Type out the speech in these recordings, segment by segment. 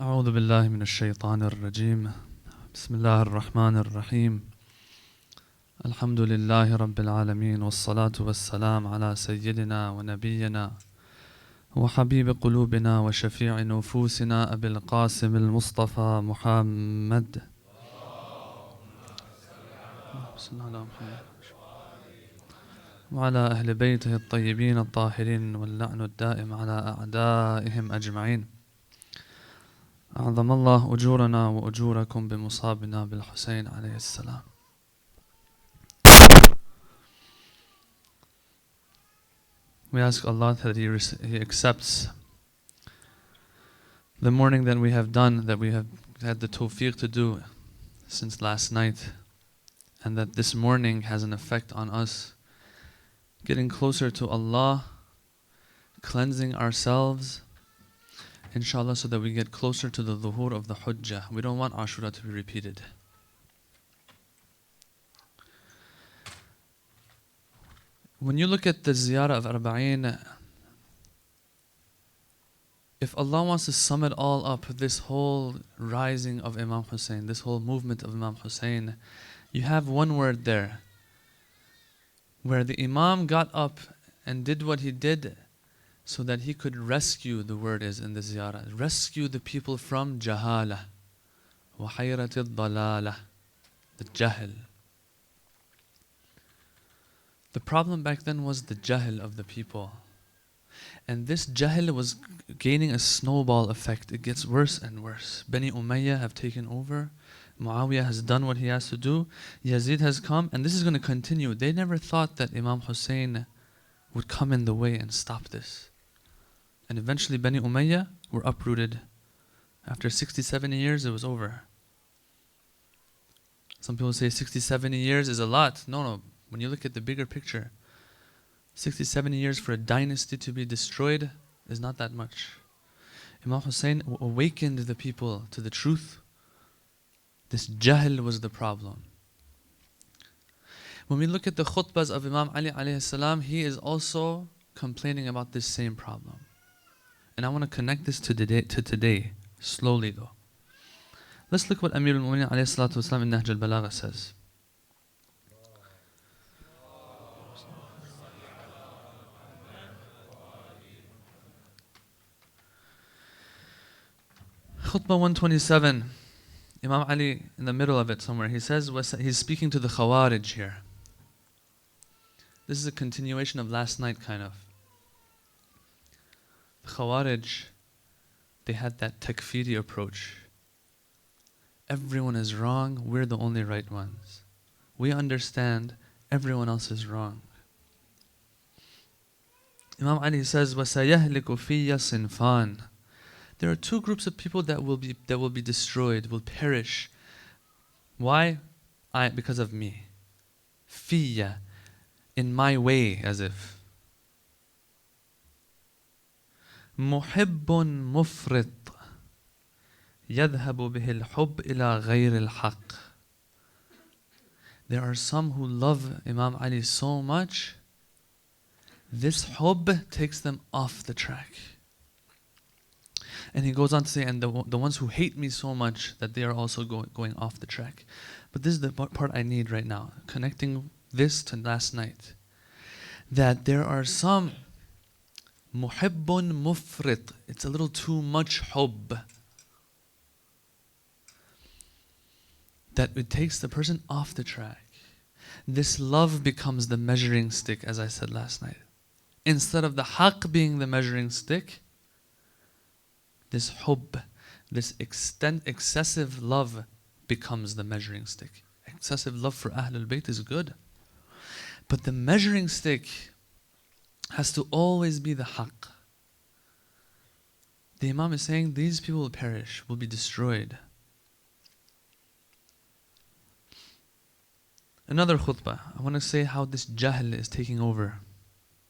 أعوذ بالله من الشيطان الرجيم بسم الله الرحمن الرحيم الحمد لله رب العالمين والصلاة والسلام على سيدنا ونبينا وحبيب قلوبنا وشفيع نفوسنا أبي القاسم المصطفى محمد وعلى أهل بيته الطيبين الطاهرين واللعن الدائم على أعدائهم أجمعين. أعظم الله أجورنا وأجوركم بمصابنا بالحسين عليه السلام. We ask Allah that He accepts the mourning that we have done, that we have had the tawfiq to do since last night, and that this mourning has an effect on us getting closer to Allah, cleansing ourselves, inshallah, so that we get closer to the dhuhur of the Hujjah. We don't want Ashura to be repeated. When you look at the ziyarah of Arba'een, if Allah wants to sum it all up, this whole rising of Imam Hussein, this whole movement of Imam Hussein, you have one word there, where the Imam got up and did what he did so that he could rescue, the word is in the ziyarah, rescue the people from jahala, wa hayratil dalala, the jahl. The problem back then was the jahl of the people. And this jahl was gaining a snowball effect. It gets worse and worse. Bani Umayyah have taken over. Muawiyah has done what he has to do. Yazid has come, and this is going to continue. They never thought that Imam Hussein would come in the way and stop this. And eventually Bani Umayyah were uprooted. After 60, 70 years, it was over. Some people say 60, 70 years is a lot. No. When you look at the bigger picture, 60, 70 years for a dynasty to be destroyed is not that much. Imam Hussein awakened the people to the truth. This jahl was the problem. When we look at the khutbahs of Imam Ali alayhi salam, he is also complaining about this same problem. And I want to connect this to today, slowly though. Let's look what Amir al-Mu'mineen alayhi salatu wasalam in Nahj al-Balagha says. Khutbah 127, Imam Ali in the middle of it somewhere, he says, he's speaking to the Khawarij here. This is a continuation of last night kind of. The Khawarij, they had that takfiri approach. Everyone is wrong, we're the only right ones. We understand everyone else is wrong. Imam Ali says, وَسَيَهْلِكُ فِيَّ صِنْفَانِ. There are two groups of people that will be destroyed, will perish. Why? Because of me. Fiyya, in my way, as if. محب مفرط يذهب به الحب إلى غير الحق. There are some who love Imam Ali so much, this hubb takes them off the track. And he goes on to say, and the ones who hate me so much that they are also going off the track. But this is the part I need right now, connecting this to last night. That there are some muhibbun mufrit, it's a little too much hubb, that it takes the person off the track. This love becomes the measuring stick, as I said last night. Instead of the haqq being the measuring stick, this hubb, this excessive love becomes the measuring stick. Excessive love for Ahlulbayt is good. But the measuring stick has to always be the haqq. The Imam is saying these people will perish, will be destroyed. Another khutbah, I want to say how this jahl is taking over,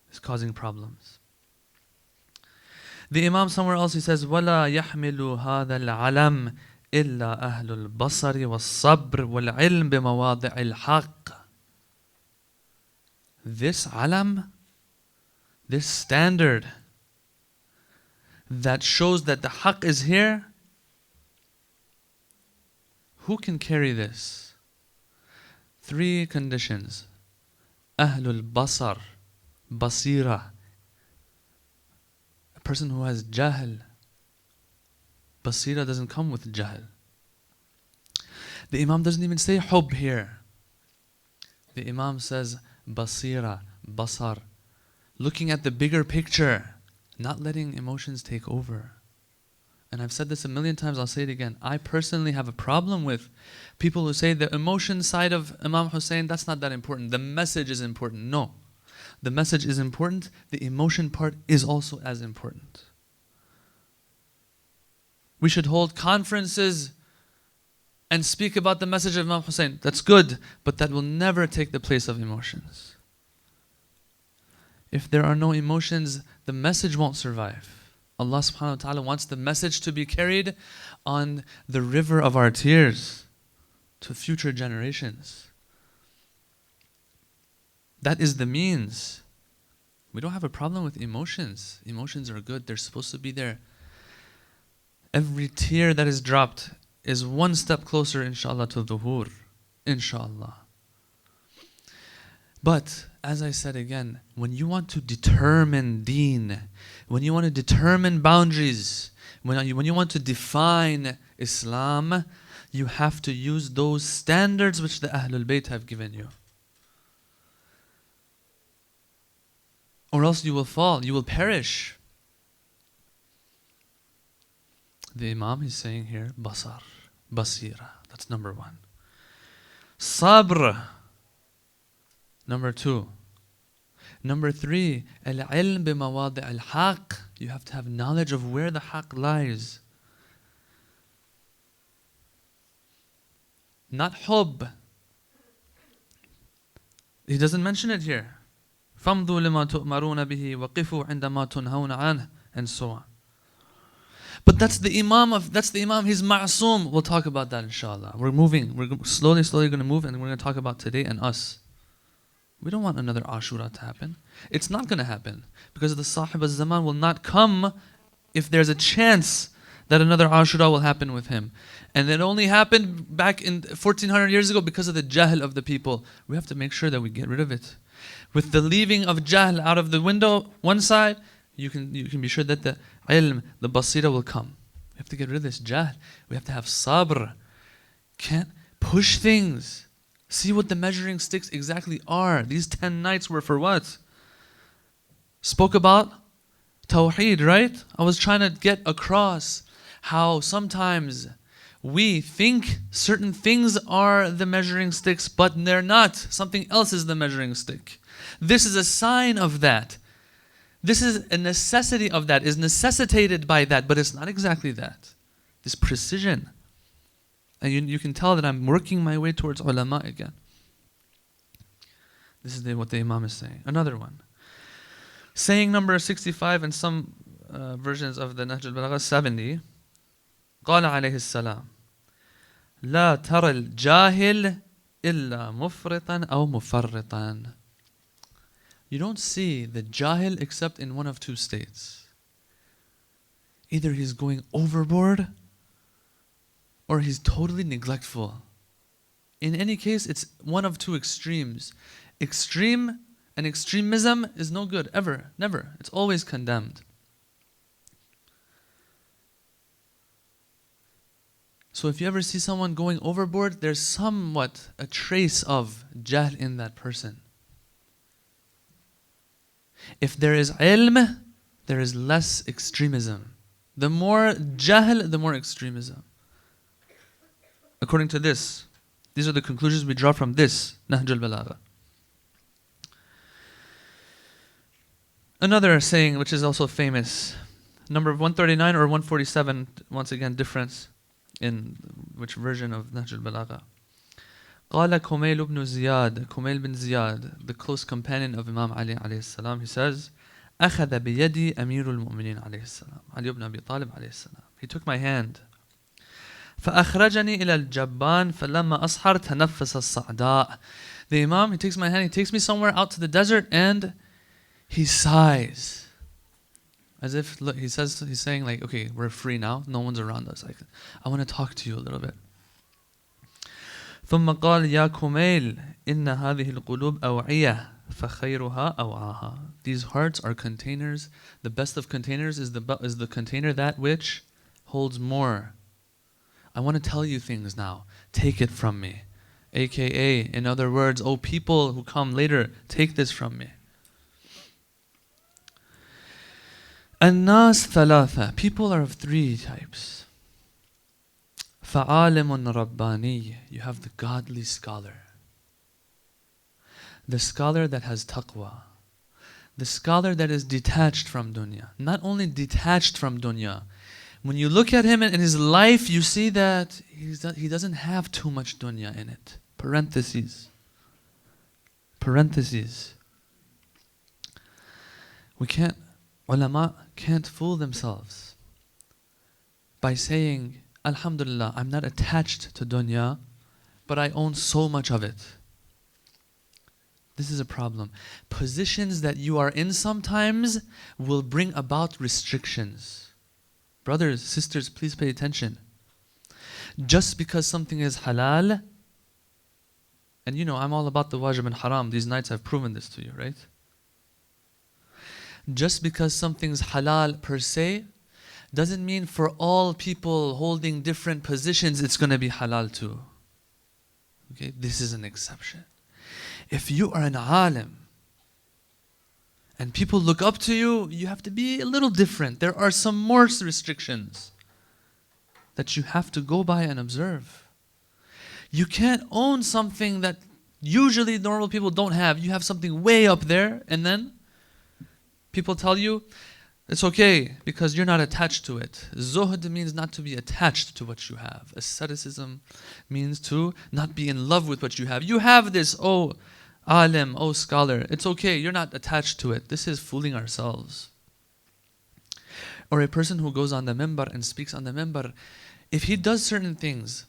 is causing problems. The Imam somewhere else he says, وَلَا يَحْمِلُ هَذَا الْعَلَمْ إِلَّا أَهْلُ الْبَصَرِ وَالصَّبْرِ وَالْعِلْمِ بِمَوَاضِعِ الْحَقِّ. This alam, this standard that shows that the haqq is here, Who can carry this? 3 conditions. Ahlulbayt, basira. A person who has jahl. Basira doesn't come with jahl. The Imam doesn't even say hub here. The Imam says basira, basar. Looking at the bigger picture, not letting emotions take over. And I've said this a million times, I'll say it again. I personally have a problem with people who say the emotion side of Imam Hussein, that's not that important. The message is important. No. The message is important. The emotion part is also as important. We should hold conferences and speak about the message of Imam Hussein. That's good, but that will never take the place of emotions. If there are no emotions, the message won't survive. Allah subhanahu wa ta'ala wants the message to be carried on the river of our tears to future generations. That is the means. We don't have a problem with emotions. Emotions are good. They're supposed to be there. Every tear that is dropped is one step closer, inshallah, to dhuhur. Inshallah. But, as I said again, when you want to determine deen, when you want to determine boundaries, when you want to define Islam, you have to use those standards which the Ahlulbayt have given you. Or else you will fall, you will perish. The Imam is saying here, basar, basira. That's number 1. Sabr. Number 2. Number 3, al-ilm bimawadi' al-haq. You have to have knowledge of where the haq lies. Not hub. He doesn't mention it here. فَامْضُوا لِمَا تُؤْمَرُونَ بِهِ وَقِفُوا عِنْدَمَا تُنْهَوْنَ عَنْهُ, and so on. But that's the Imam, he's ma'soom. We'll talk about that inshallah. We're moving. We're slowly going to move, and we're going to talk about today and us. We don't want another Ashura to happen. It's not going to happen. Because the Sahib al-Zaman will not come if there's a chance that another Ashura will happen with him. And it only happened back in 1400 years ago because of the jahl of the people. We have to make sure that we get rid of it. With the leaving of jahl out of the window, one side, you can be sure that the ilm, the basira will come. We have to get rid of this jahl. We have to have sabr. Can't push things. See what the measuring sticks exactly are. These 10 nights were for what? Spoke about Tawheed, right? I was trying to get across how sometimes we think certain things are the measuring sticks, but they're not. Something else is the measuring stick. This is a sign of that. This is a necessity of that, is necessitated by that, but it's not exactly that. This precision. And you can tell that I'm working my way towards ulama again. This is what the Imam is saying. Another one. Saying number 65 in some versions of the Nahj al-Balagha, 70. قال عليه السلام لا ترى الجاهل إلا مفرطا أو مفرطا. You don't see the jahil except in one of 2 states. Either he's going overboard or he's totally neglectful. In any case, it's one of 2 extremes. Extreme and extremism is no good, ever, never. It's always condemned. So if you ever see someone going overboard, there's somewhat a trace of jahl in that person. If there is ilm, there is less extremism. The more jahl, the more extremism. According to this, these are the conclusions we draw from this Nahj al-Balagha. Another saying which is also famous, number 139 or 147, once again difference in which version of Nahj al-Balagha. قال كميل بن زياد, Kumail bin Ziyad, the close companion of Imam Ali alayhi salam, he says, أخذ بيدي أمير المؤمنين عليه السلام, Ali ibn Abi Talib alayhi salam. He took my hand. فأخرجني إلى الجبان فلما أصحر تنفس الصعداء. The Imam, he takes my hand, he takes me somewhere out to the desert and he sighs. As if, look, he's saying like, okay, we're free now, no one's around us. I want to talk to you a little bit. ثم قال يا كميل إن هذه القلوب أوعية فخيرها أوعاها. These hearts are containers. The best of containers is the container that which holds more. I want to tell you things now. Take it from me. AKA, in other words, O people who come later, take this from me. الناس ثلاثة. People are of three types. فعالم رباني. You have the godly scholar. The scholar that has taqwa. The scholar that is detached from dunya. Not only detached from dunya. When you look at him in his life, you see that he doesn't have too much dunya in it. Parentheses. Parentheses. Ulama can't fool themselves by saying, Alhamdulillah, I'm not attached to dunya, but I own so much of it. This is a problem. Positions that you are in sometimes will bring about restrictions. Brothers, sisters, please pay attention. Just because something is halal, and you know, I'm all about the wajib and haram. These nights I've proven this to you, right? Just because something's halal per se, doesn't mean for all people holding different positions, it's going to be halal too. Okay, this is an exception. If you are an alim, and people look up to you, you have to be a little different. There are some more restrictions that you have to go by and observe. You can't own something that usually normal people don't have. You have something way up there, and then people tell you, it's okay because you're not attached to it. Zuhd means not to be attached to what you have. Asceticism means to not be in love with what you have. You have this, oh alim, oh scholar. It's okay, you're not attached to it. This is fooling ourselves. Or a person who goes on the minbar and speaks on the minbar, if he does certain things,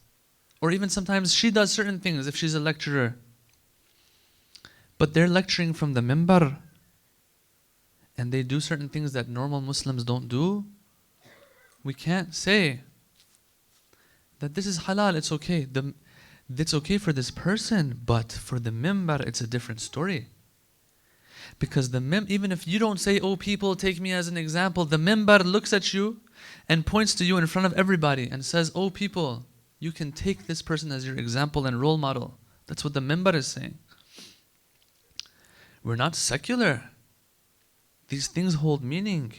or even sometimes she does certain things if she's a lecturer, but they're lecturing from the minbar, and they do certain things that normal Muslims don't do, we can't say that this is halal, it's okay. It's okay for this person, but for the minbar, it's a different story. Because even if you don't say, oh people, take me as an example, the minbar looks at you and points to you in front of everybody and says, oh people, you can take this person as your example and role model. That's what the minbar is saying. We're not secular. These things hold meaning.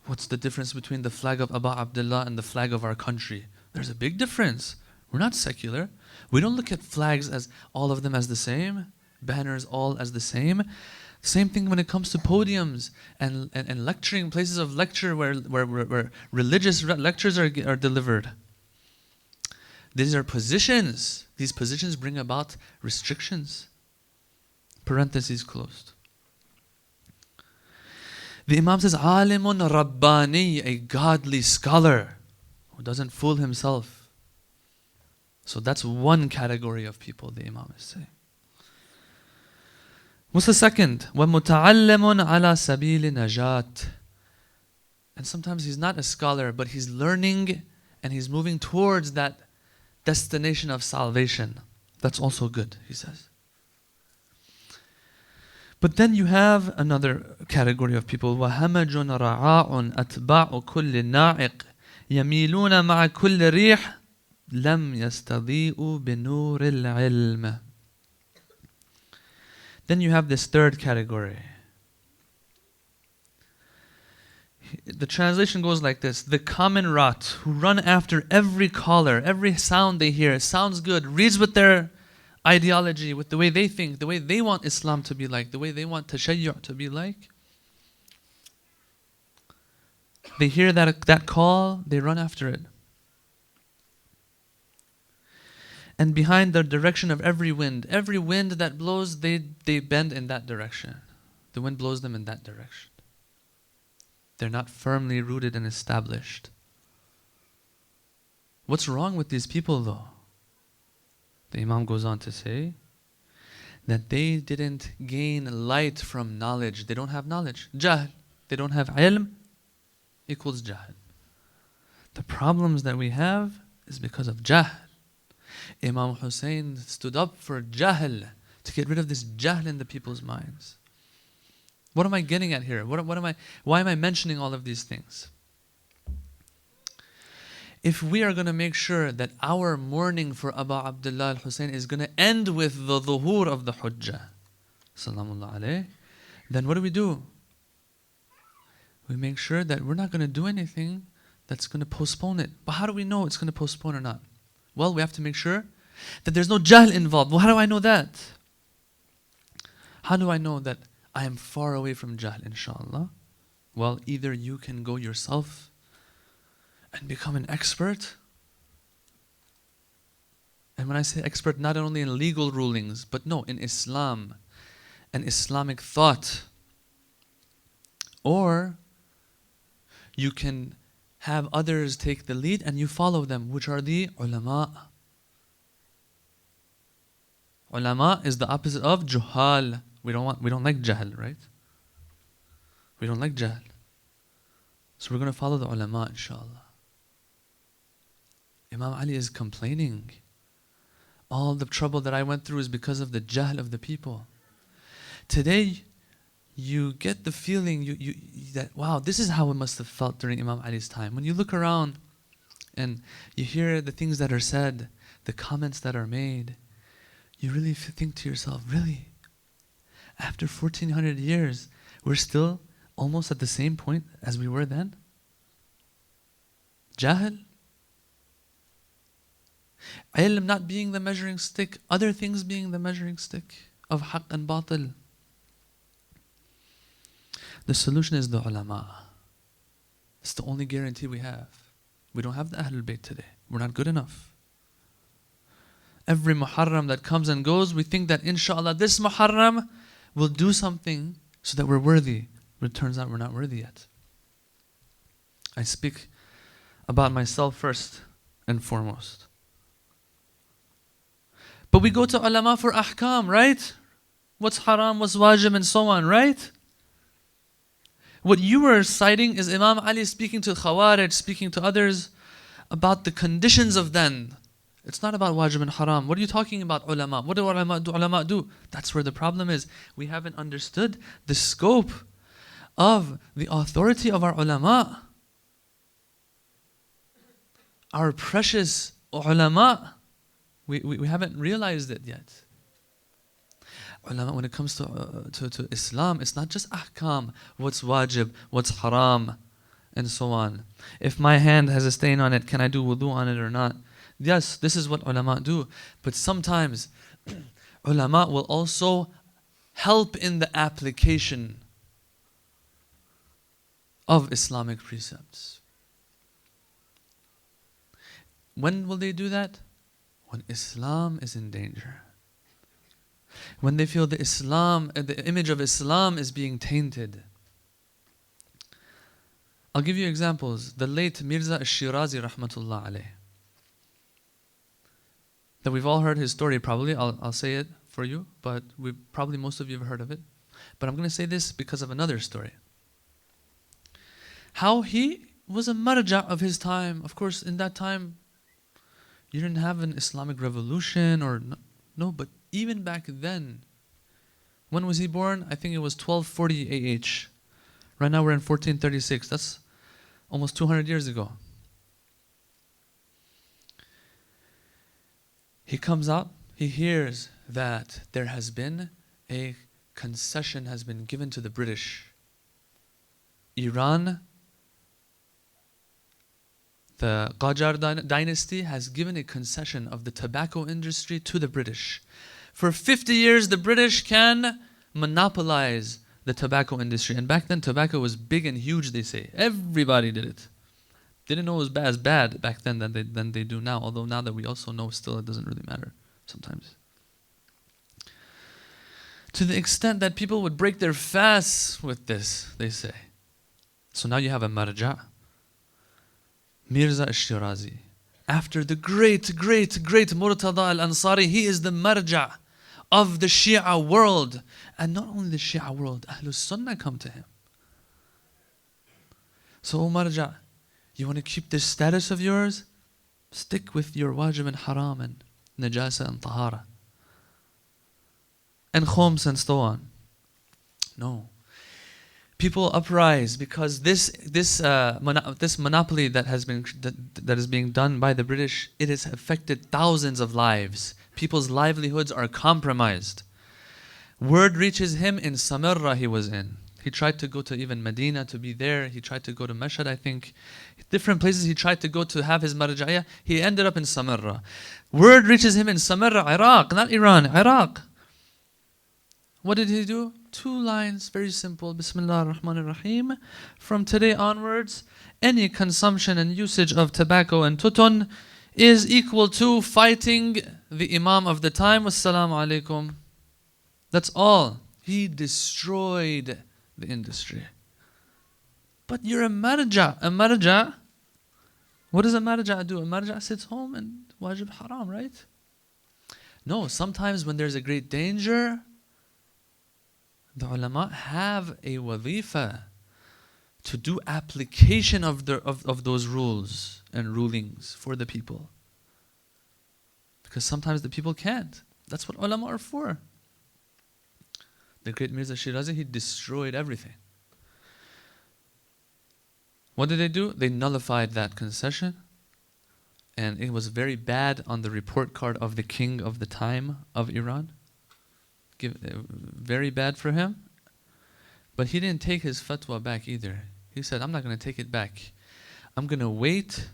What's the difference between the flag of Aba Abdullah and the flag of our country? There's a big difference. We're not secular. We don't look at flags as all of them as the same, banners all as the same. Same thing when it comes to podiums and lecturing, places of lecture where religious lectures are delivered. These are positions. These positions bring about restrictions. Parentheses closed. The Imam says, Alimun Rabbani, a godly scholar who doesn't fool himself. So that's one category of people the Imam is saying. What's the second? وَمُتَعَلَّمٌ عَلَى سَبِيلِ نَجَاتٍ. And sometimes he's not a scholar, but he's learning and he's moving towards that destination of salvation. That's also good, he says. But then you have another category of people. وَهَمَجٌ رَعَاءٌ أَتْبَاعُ كُلِّ نَاعِقٍ يَمِيلُونَ مَعَ كُلِّ رِيحٍ لَمْ يَسْتَضِيءُوا بِنُورِ الْعِلْمِ. Then you have this third category. The translation goes like this: the common rot who run after every caller, every sound they hear, sounds good, reads with their ideology, with the way they think, the way they want Islam to be like, the way they want tashayyu' to be like. They hear that call, they run after it. And behind the direction of every wind that blows, they bend in that direction. The wind blows them in that direction. They're not firmly rooted and established. What's wrong with these people though? The Imam goes on to say that they didn't gain light from knowledge. They don't have knowledge. Jahl. They don't have ilm equals jahl. The problems that we have is because of jahl. Imam Hussein stood up for jahl, to get rid of this jahl in the people's minds. What am I getting at here? Why am I mentioning all of these things? If we are going to make sure that our mourning for Abu Abdullah al-Hussein is going to end with the dhuhur of the Hujjah, Salamullah alayh, then what do? We make sure that we're not going to do anything that's going to postpone it. But how do we know it's going to postpone or not? Well, we have to make sure that there's no jahl involved. Well, how do I know that? How do I know that I am far away from jahl, inshallah? Well, either you can go yourself and become an expert. And when I say expert, not only in legal rulings, but no, in Islam and Islamic thought. Or you can have others take the lead and you follow them, which are the ulama. Ulama is the opposite of juhal. We don't like jahl, right? We don't like jahl. So we're going to follow the ulama, inshallah. Imam Ali is complaining. All the trouble that I went through is because of the jahl of the people. Today, you get the feeling that, wow, this is how it must have felt during Imam Ali's time. When you look around and you hear the things that are said, the comments that are made, you really think to yourself, really? After 1400 years, we're still almost at the same point as we were then? Jahl? Ilm not being the measuring stick, other things being the measuring stick of haqq and batil. The solution is the ulama. It's the only guarantee we have. We don't have the Ahlulbayt today. We're not good enough. Every Muharram that comes and goes, we think that inshallah this Muharram will do something so that we're worthy. But it turns out we're not worthy yet. I speak about myself first and foremost. But we go to ulama for ahkam, right? What's haram, what's wajib, and so on, right? What you were citing is Imam Ali speaking to Khawarij, speaking to others about the conditions of then. It's not about wajib and haram. What are you talking about, ulama? What do ulama do? That's where the problem is. We haven't understood the scope of the authority of our ulama. Our precious ulama. We haven't realized it yet. Ulama, when it comes to Islam, it's not just ahkam, what's wajib, what's haram, and so on. If my hand has a stain on it, can I do wudu on it or not? Yes, this is what ulama do. But sometimes ulama will also help in the application of Islamic precepts. When will they do that? When Islam is in danger. When they feel the image of Islam is being tainted. I'll give you examples. The late Mirza al-Shirazi rahmatullah alayh. That we've all heard his story probably. I'll say it for you, but probably most of you have heard of it. But I'm going to say this because of another story. How he was a marja of his time. Of course, in that time, you didn't have an Islamic revolution or no, but even back then, when was he born? I think it was 1240 AH. Right now we're in 1436. That's almost 200 years ago. He comes out, he hears that there has been a concession has been given to the British. Iran, the Qajar dynasty has given a concession of the tobacco industry to the British. For 50 years, the British can monopolize the tobacco industry. And back then, tobacco was big and huge, they say. Everybody did it. They didn't know it was as bad back then than they do now. Although now that we also know, still it doesn't really matter sometimes. To the extent that people would break their fasts with this, they say. So now you have a marja. Mirza al-Shirazi. After the great Murtada al-Ansari, he is the marja of the Shia world. And not only the Shia world, Ahlul Sunnah come to him. So, O marja, you want to keep this status of yours? Stick with your wajib and haram and najasa and tahara, and khoms and so on. No. People uprise because this monopoly that is being done by the British, it has affected thousands of lives. People's livelihoods are compromised. Word reaches him in Samarra he was in. He tried to go to even Medina to be there. He tried to go to Mashhad, I think. Different places he tried to go to have his marja'iyah. He ended up in Samarra. Word reaches him in Samarra, Iraq, not Iran, Iraq. What did he do? 2 lines, very simple. Bismillah ar-Rahman ar-Rahim. From today onwards, any consumption and usage of tobacco and tutun is equal to fighting the Imam of the time. Wassalamu alaikum. That's all. He destroyed the industry. But you're a marja. A marja, what does a marja do? A marja sits home and wajib haram, right? No, sometimes when there's a great danger, the ulama have a wazifa to do application of those rules and rulings for the people. Because sometimes the people can't. That's what ulama are for. The great Mirza Shirazi, he destroyed everything. What did they do? They nullified that concession. And it was very bad on the report card of the king of the time of Iran. Very bad for him. But he didn't take his fatwa back either. He said, I'm not going to take it back. I'm going to wait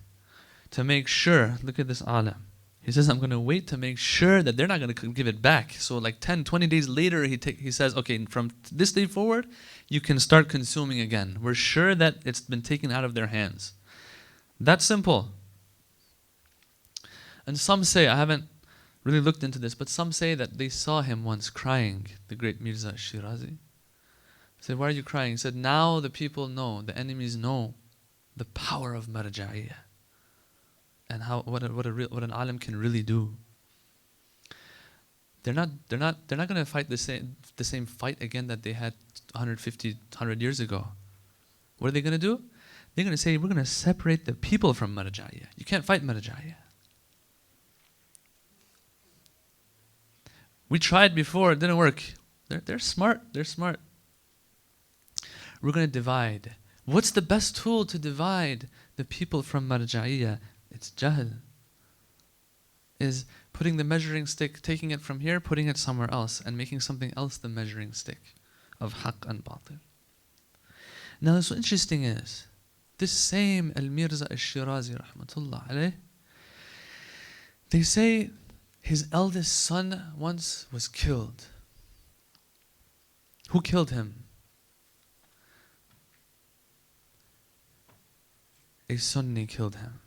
to make sure. Look at this alim. He says, I'm going to wait to make sure that they're not going to give it back. So like 10, 20 days later, he says, okay, from this day forward, you can start consuming again. We're sure that it's been taken out of their hands. That's simple. And some say, I haven't really looked into this, but some say that they saw him once crying, the great Mirza Shirazi. I said, why are you crying? He said, now the people know, the enemies know the power of marja'iyah and what an alim can really do. They're not going to fight the same fight again that they had 100 years ago. What are they going to do? They're going to say, we're going to separate the people from marja'iyah. You can't fight marja'iyah. We tried before, it didn't work. They're smart. They're smart. We're going to divide. What's the best tool to divide the people from marja'iyah? It's jahl. Is putting the measuring stick, taking it from here, putting it somewhere else, and making something else the measuring stick of haqq and batil. Now what's interesting is, this same Al-Mirza Al-Shirazi rahmatullah alayh, they say his eldest son once was killed. Who killed him? A Sunni killed him.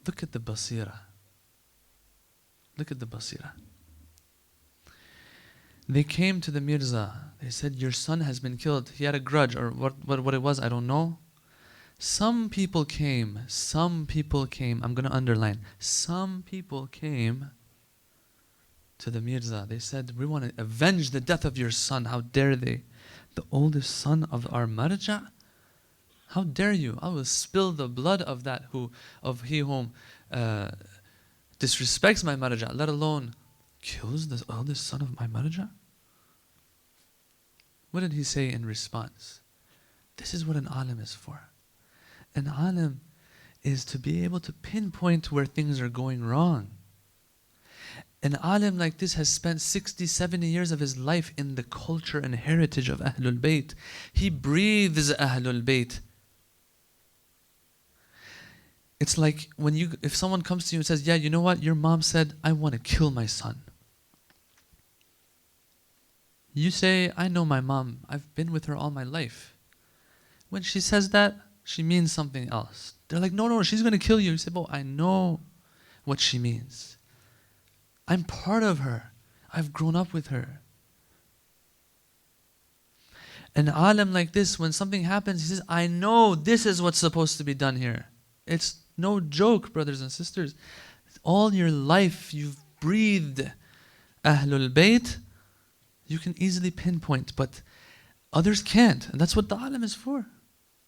Look at the basira. Look at the basira. They came to the Mirza. They said, your son has been killed. He had a grudge, or what it was, I don't know. Some people came. I'm going to underline. Some people came to the Mirza. They said, we want to avenge the death of your son. How dare they? The oldest son of our marja? How dare you? I will spill the blood of he whom disrespects my marja, let alone kills the eldest son of my marja? What did he say in response? This is what an alim is for. An alim is to be able to pinpoint where things are going wrong. An alim like this has spent 60, 70 years of his life in the culture and heritage of Ahlulbayt. He breathes Ahlulbayt. It's like if someone comes to you and says, yeah, you know what? Your mom said, I want to kill my son. You say, I know my mom. I've been with her all my life. When she says that, she means something else. They're like, no, she's going to kill you. You say, well, I know what she means. I'm part of her. I've grown up with her. An alim like this, when something happens, he says, I know this is what's supposed to be done here. It's no joke, brothers and sisters. All your life you've breathed Ahlul Bayt. You can easily pinpoint, but others can't. And that's what the alim is for.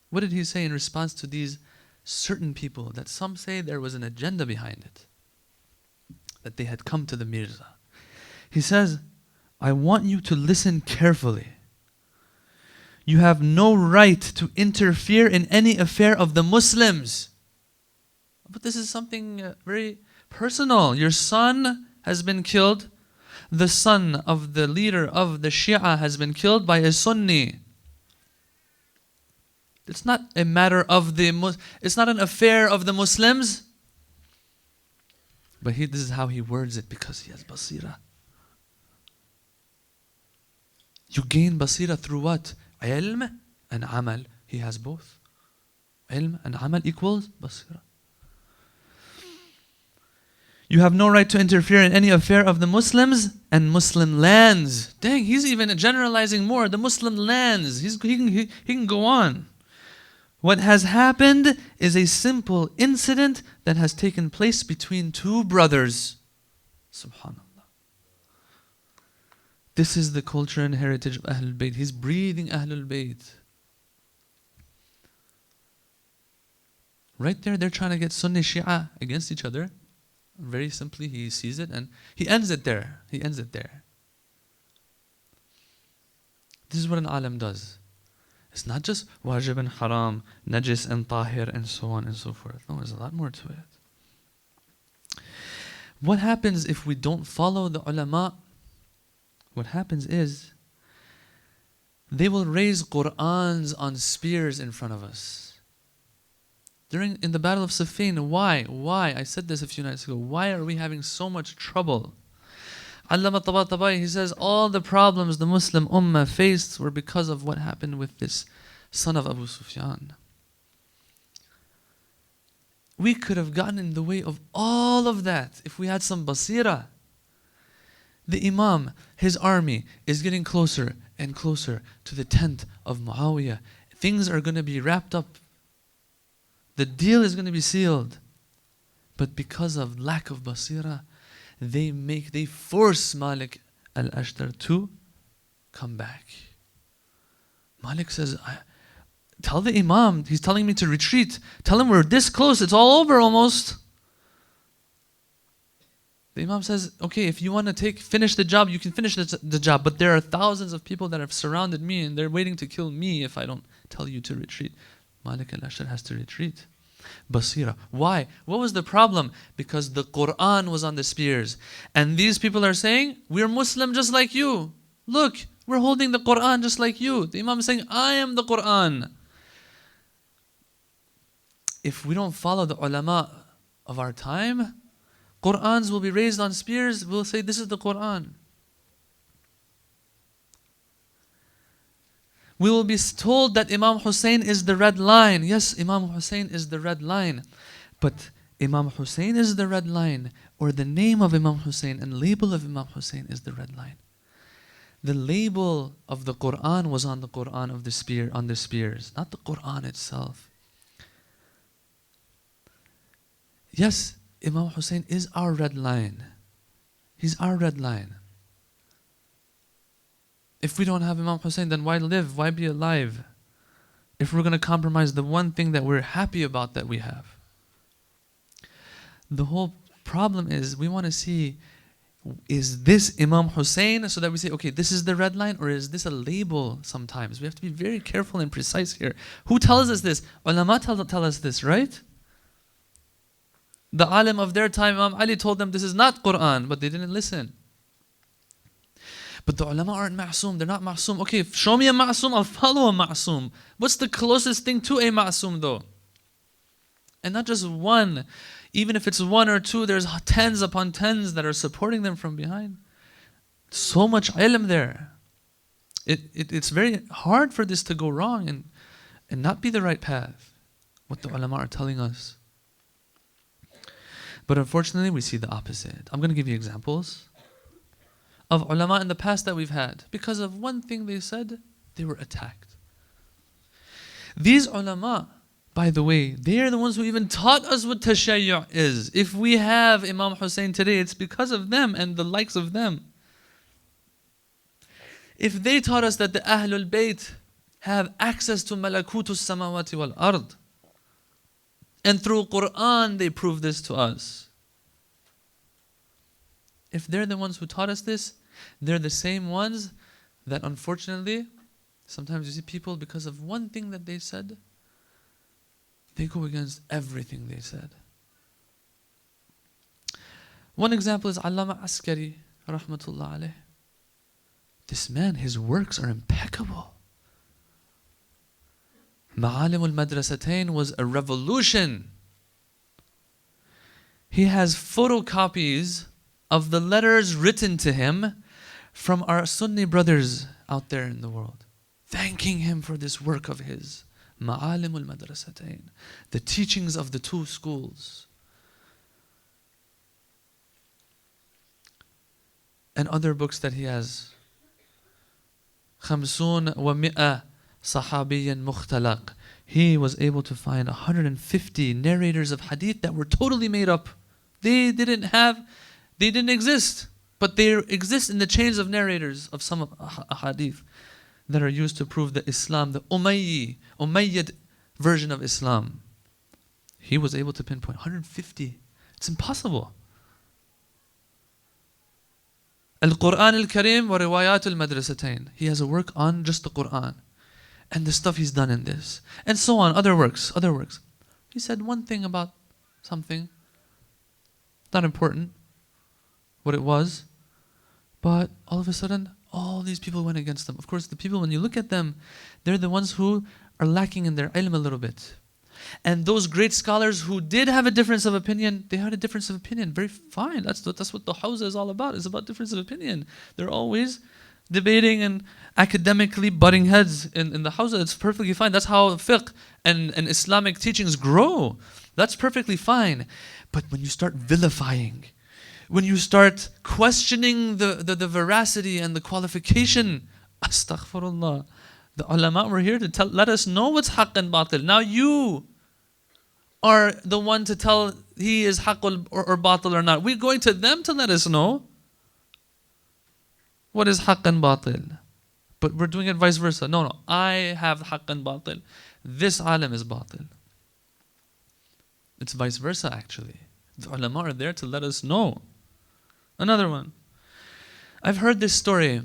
What did he say in response to these certain people that some say there was an agenda behind it? that they had come to the Mirza. He says, I want you to listen carefully. You have no right to interfere in any affair of the Muslims. But this is something very personal. Your son has been killed. The son of the leader of the Shia has been killed by a Sunni. It's not a matter of it's not an affair of the Muslims. But this is how he words it, because he has basira. You gain basira through what? Ilm and amal. He has both. Ilm and amal equals basira. You have no right to interfere in any affair of the Muslims and Muslim lands. Dang, he's even generalizing more. The Muslim lands. He can go on. What has happened is a simple incident that has taken place between two brothers. Subhanallah. This is the culture and heritage of Ahlulbayt. He's breathing Ahlulbayt. Right there, they're trying to get Sunni Shia against each other. Very simply, he sees it and he ends it there. He ends it there. This is what an alim does. It's not just wajib and haram, najis and tahir, and so on and so forth. No, there's a lot more to it. What happens if we don't follow the ulama? What happens is they will raise Qur'ans on spears in front of us. In the Battle of Siffin, why? I said this a few nights ago. Why are we having so much trouble? Allama Tabatabai, he says all the problems the Muslim Ummah faced were because of what happened with this son of Abu Sufyan. We could have gotten in the way of all of that if we had some basira. The Imam, his army, is getting closer and closer to the tent of Muawiyah. Things are going to be wrapped up. The deal is going to be sealed. But because of lack of basira, they force Malik al-Ashtar to come back. Malik says, tell the Imam, he's telling me to retreat. Tell him we're this close, it's all over almost. The Imam says, okay, if you want to finish the job, you can finish the job. But there are thousands of people that have surrounded me and they're waiting to kill me if I don't tell you to retreat. Malik al-Ashtar has to retreat. Basira. Why? What was the problem? Because the Quran was on the spears. And these people are saying, we're Muslim just like you. Look, we're holding the Quran just like you. The Imam is saying, I am the Quran. If we don't follow the ulama of our time, Qur'ans will be raised on spears. We'll say, this is the Quran. We will be told that Imam Hussein is the red line. Yes, Imam Hussein is the red line. But Imam Hussein is the red line, or the name of Imam Hussein and label of Imam Hussein is the red line. The label of the Quran was on the Quran of the spear, on the spears, not the Quran itself. Yes, Imam Hussein is our red line. He's our red line. If we don't have Imam Hussein, then why live? Why be alive? If we're going to compromise the one thing that we're happy about that we have. The whole problem is we want to see, is this Imam Hussein? So that we say, okay, this is the red line, or is this a label sometimes? We have to be very careful and precise here. Who tells us this? Ulama tell us this, right? The alim of their time, Imam Ali, told them this is not Quran, but they didn't listen. But the ulama aren't ma'soom, they're not ma'soom. Okay, show me a ma'soom, I'll follow a ma'soom. What's the closest thing to a ma'soom though? And not just one. Even if it's one or two, there's tens upon tens that are supporting them from behind. So much ilm there. It's very hard for this to go wrong and not be the right path. What the ulama are telling us. But unfortunately, we see the opposite. I'm going to give you examples of ulama in the past that we've had. Because of one thing they said, they were attacked. These ulama, by the way, they are the ones who even taught us what tashayyu' is. If we have Imam Hussein today, it's because of them and the likes of them. If they taught us that the Ahlulbayt have access to malakutus samawati wal ard, and through Quran they prove this to us. if they're the ones who taught us this, they're the same ones that unfortunately, sometimes you see people, because of one thing that they said, they go against everything they said. One example is Allama Askari, rahmatullah alayh. This man, his works are impeccable. Ma'alim al-Madrasatain was a revolution. He has photocopies of the letters written to him from our Sunni brothers out there in the world, thanking him for this work of his. Ma'alim al-Madrasatain, the teachings of the two schools. And other books that he has. خمسون ومئة صحابي مختلق. He was able to find 150 narrators of hadith that were totally made up. They didn't exist, but they exist in the chains of narrators of some hadith that are used to prove the Islam, the Umayyad version of Islam. He was able to pinpoint 150. It's impossible. Al-Quran al-Karim wa Riwayat al-Madrasatain. He has a work on just the Quran and the stuff he's done in this. And so on, other works. He said one thing about something, not important what it was, but all of a sudden, all these people went against them. Of course, the people, when you look at them, they're the ones who are lacking in their ilm a little bit. And those great scholars who did have a difference of opinion, they had a difference of opinion. Very fine. That's what the Hawza is all about. It's about difference of opinion. They're always debating and academically butting heads in the Hawza. It's perfectly fine. That's how fiqh and Islamic teachings grow. That's perfectly fine. But when you start vilifying, when you start questioning the veracity and the qualification, astaghfirullah. The ulama were here to let us know what's haqq and batil. Now you are the one to tell he is haqq or batil or not. We're going to them to let us know what is haqq and batil. But we're doing it vice versa. No, I have haqq and batil. This alim is batil. It's vice versa actually. The ulama are there to let us know. Another one. I've heard this story.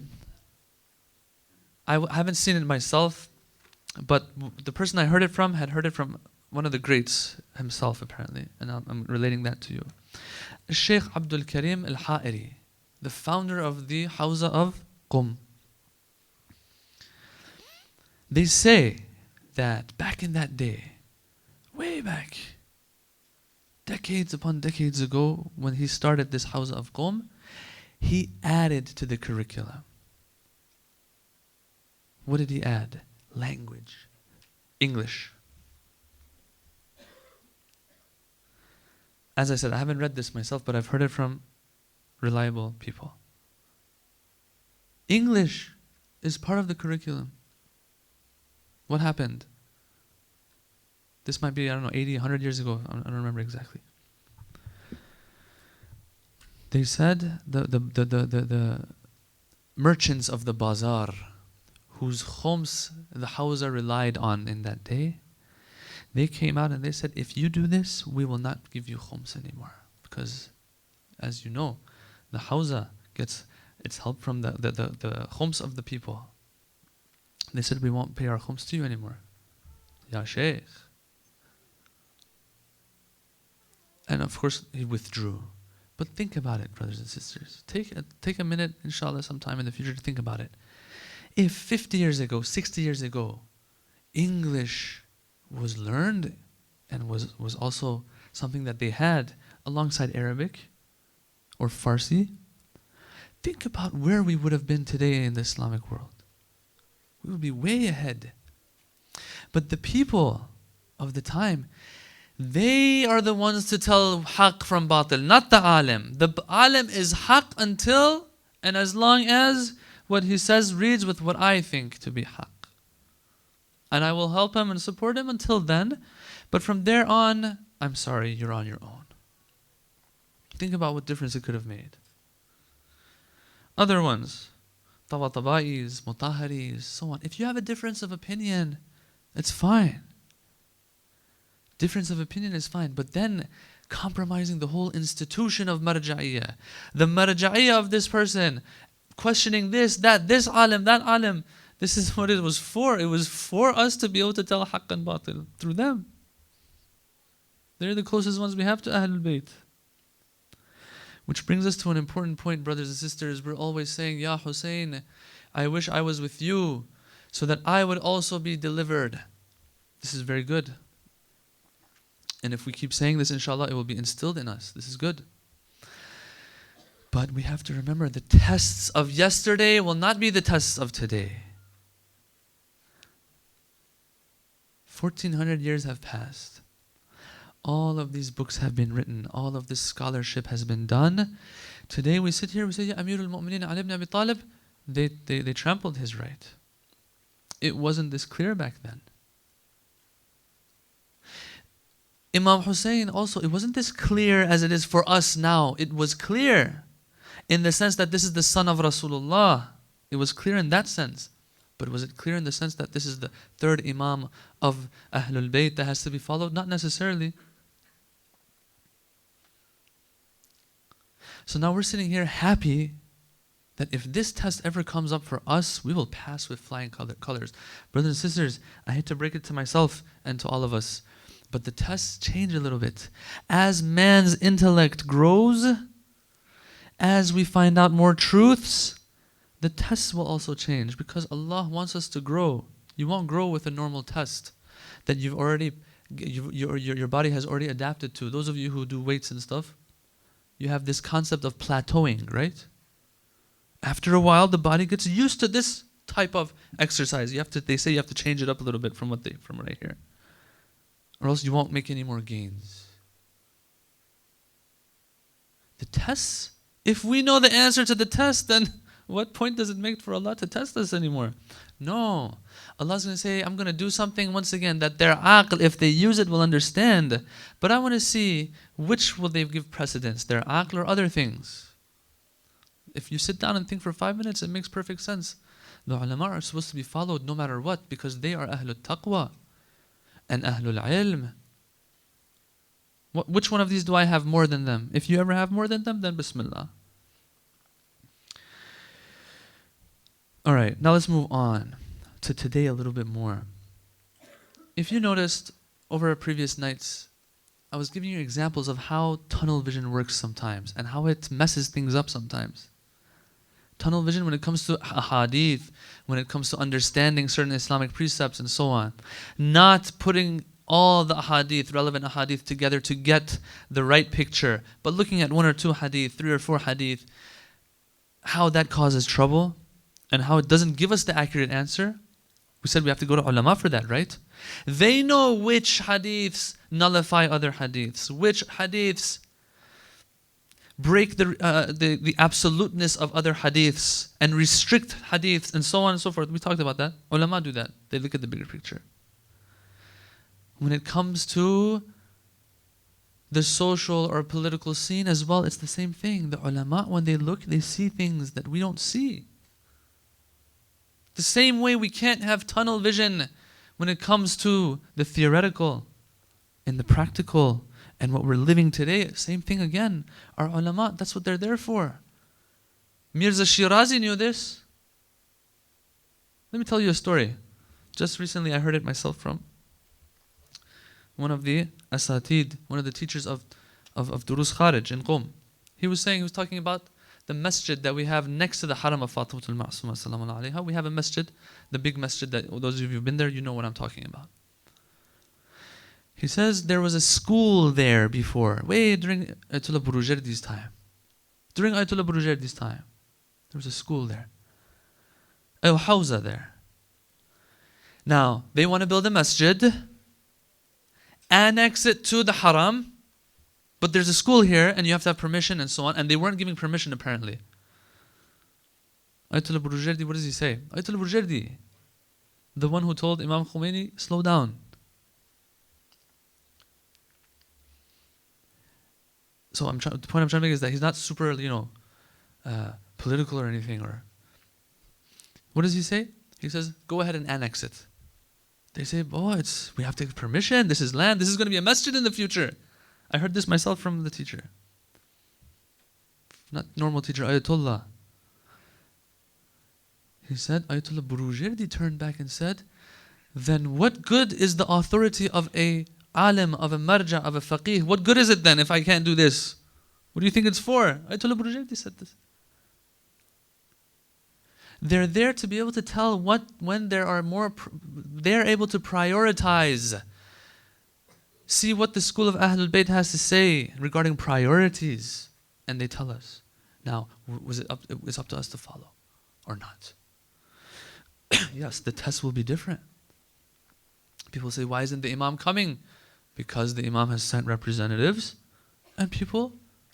I haven't seen it myself, but the person I heard it from had heard it from one of the greats himself apparently, and I'm relating that to you. Shaykh Abdul Karim al-Ha'iri, the founder of the Hawza of Qum. They say that back in that day, way back, decades upon decades ago, when he started this Hawza of Qum, he added to the curriculum. What did he add? Language. English. As I said, I haven't read this myself, but I've heard it from reliable people. English is part of the curriculum. What happened? This might be, 80, 100 years ago. I don't remember exactly. They said the merchants of the bazaar, whose khums the Hawza relied on in that day, they came out and they said, if you do this, we will not give you khums anymore. Because, as you know, the Hawza gets its help from the khums of the people. They said, we won't pay our khums to you anymore. Ya Shaykh. And of course, he withdrew. But think about it, brothers and sisters. Take a minute, inshallah, sometime in the future to think about it. If 50 years ago, 60 years ago, English was learned and was also something that they had alongside Arabic or Farsi, think about where we would have been today in the Islamic world. We would be way ahead. But the people of the time, they are the ones to tell haqq from batil, not the alim. The alim is haqq until and as long as what he says reads with what I think to be haqq. And I will help him and support him until then. But from there on, I'm sorry, you're on your own. Think about what difference it could have made. Other ones, tabataba'is, mutaharis, so on. If you have a difference of opinion, it's fine. Difference of opinion is fine. But then compromising the whole institution of marja'iyah. The marja'iyah of this person, questioning this, that, this alim, that alim. This is what it was for. It was for us to be able to tell haqq and batil through them. They're the closest ones we have to Ahlulbayt. Which brings us to an important point, brothers and sisters. We're always saying, Ya Hussein, I wish I was with you so that I would also be delivered. This is very good. And if we keep saying this, inshallah, it will be instilled in us. This is good. But we have to remember the tests of yesterday will not be the tests of today. 1400 years have passed. All of these books have been written. All of this scholarship has been done. Today we sit here, we say, Ya Amirul Mu'mineen Ali ibn Abi Talib, they trampled his right. It wasn't this clear back then. Imam Hussein also, it wasn't this clear as it is for us now. It was clear in the sense that this is the son of Rasulullah. It was clear in that sense. But was it clear in the sense that this is the third Imam of Ahlul Bayt that has to be followed? Not necessarily. So now we're sitting here happy that if this test ever comes up for us, we will pass with flying colors. Brothers and sisters, I hate to break it to myself and to all of us, but the tests change a little bit. As man's intellect grows, as we find out more truths, the tests will also change because Allah wants us to grow. You won't grow with a normal test that your body has already adapted to. Those of you who do weights and stuff, you have this concept of plateauing, right? After a while, the body gets used to this type of exercise. They say you have to change it up a little bit from right here, or else you won't make any more gains. The tests, if we know the answer to the test, then what point does it make for Allah to test us anymore? No. Allah's going to say, I'm going to do something once again that their aql, if they use it, will understand. But I want to see which will they give precedence, their aql or other things. If you sit down and think for 5 minutes, it makes perfect sense. The ulama are supposed to be followed no matter what because they are Ahlul Taqwa and Ahlul Ilm. Which one of these do I have more than them? If you ever have more than them, then Bismillah. Alright, now let's move on to today a little bit more. If you noticed over our previous nights, I was giving you examples of how tunnel vision works sometimes and how it messes things up sometimes. Tunnel vision when it comes to ahadith, when it comes to understanding certain Islamic precepts and so on. Not putting all the ahadith, relevant ahadith together to get the right picture, but looking at 1 or 2 hadith, 3 or 4 hadith, how that causes trouble. And how it doesn't give us the accurate answer. We said we have to go to ulama for that, right? They know which hadiths nullify other hadiths, which hadiths break the absoluteness of other hadiths and restrict hadiths and so on and so forth. We talked about that. Ulama do that. They look at the bigger picture. When it comes to the social or political scene as well, it's the same thing. The ulama, when they look, they see things that we don't see. The same way we can't have tunnel vision when it comes to the theoretical and the practical and what we're living today. Same thing again. Our ulama, that's what they're there for. Mirza Shirazi knew this. Let me tell you a story. Just recently I heard it myself from one of the asatid, one of the teachers of Durus Kharij in Qom. He was talking about the masjid that we have next to the haram of Fatimatul Ma'suma sallallahu alayha. We have a masjid, the big masjid that those of you who've been there, you know what I'm talking about. He says there was a school there before, way during Ayatollah Burujerdi's time. During Ayatollah Burujerdi's time, there was a school there. A hawza there. Now, they want to build a masjid, annex it to the haram, but there's a school here and you have to have permission and so on. And they weren't giving permission apparently. Ayatollah Burujerdi, what does he say? Ayatollah Burujerdi, the one who told Imam Khomeini, slow down. So the point I'm trying to make is that he's not super, political or anything. Or what does he say? He says, go ahead and annex it. They say, we have to get permission. This is land. This is going to be a masjid in the future. I heard this myself from the teacher. Not normal teacher, Ayatollah. He said, Ayatollah Burujerdi turned back and said, then what good is the authority of a alim, of a marja, of a faqih? What good is it then if I can't do this? What do you think it's for? Ayatollah Burujerdi said this. They're there to be able to tell when there are more, they're able to prioritize. See what the school of Ahlulbayt has to say regarding priorities. And they tell us. Now, it's up to us to follow or not. Yes, the test will be different. People say, why isn't the imam coming? Because the imam has sent representatives and people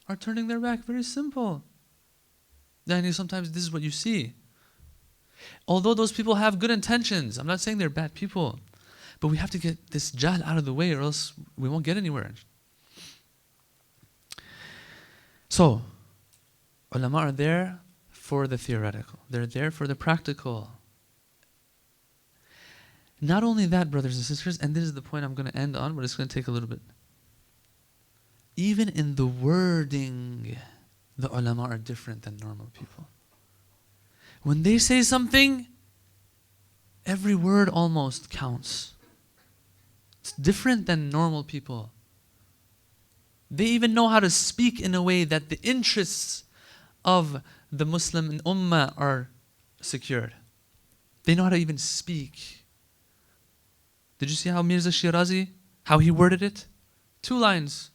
are turning their back. Very simple. Then sometimes this is what you see. Although those people have good intentions, I'm not saying they're bad people, but we have to get this jahl out of the way or else we won't get anywhere. So, ulama are there for the theoretical. They're there for the practical. Not only that, brothers and sisters, and this is the point I'm going to end on, but it's going to take a little bit. Even in the wording, the ulama are different than normal people. When they say something, every word almost counts. It's different than normal people. They even know how to speak in a way that the interests of the Muslim ummah are secured. They know how to even speak. Did you see how Mirza Shirazi, how he worded it? 2 lines.